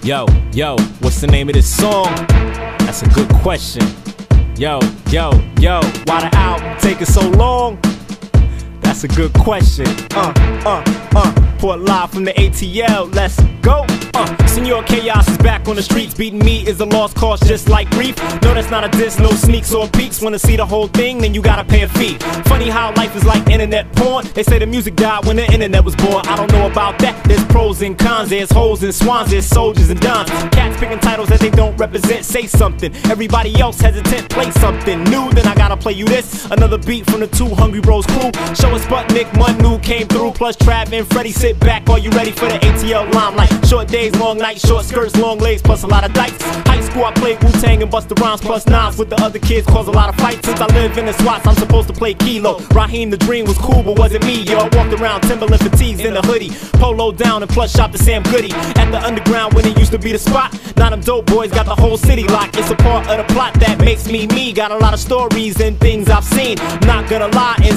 Yo, what's the name of this song? That's a good question. Yo, why the album taking so long? That's a good question. Port live from the ATL, let's go. Senor Chaos is back on the streets. Beating me is a lost cause just like grief. No, that's not a diss, no sneaks or peeks. Wanna see the whole thing, then you gotta pay a fee. Funny how life is like internet porn. They say the music died when the internet was born. I don't know about that, there's pros and cons. There's hoes and swans, there's soldiers and dons. Cats picking titles that they don't represent. Say something, everybody else hesitant. Play something new, then I gotta play you this. Another beat from the Two Hungry Bros crew. Show us Sputnik, Manu came through. Plus Trav and Freddie, sit back. Are you ready for the ATL limelight? Short days, long nights, short skirts, long legs, plus a lot of dikes. High school I played Wu-Tang and Busta Rhymes, plus nines with the other kids, cause a lot of fights. Since I live in the SWATs, I'm supposed to play Kilo. Raheem the Dream was cool, but wasn't me, yo. I walked around Timberland fatigues in a hoodie, polo down and plus shop to Sam Goody. At the underground when it used to be the spot. Now them dope boys got the whole city locked. It's a part of the plot that makes me me. Got a lot of stories and things I've seen. Not gonna lie and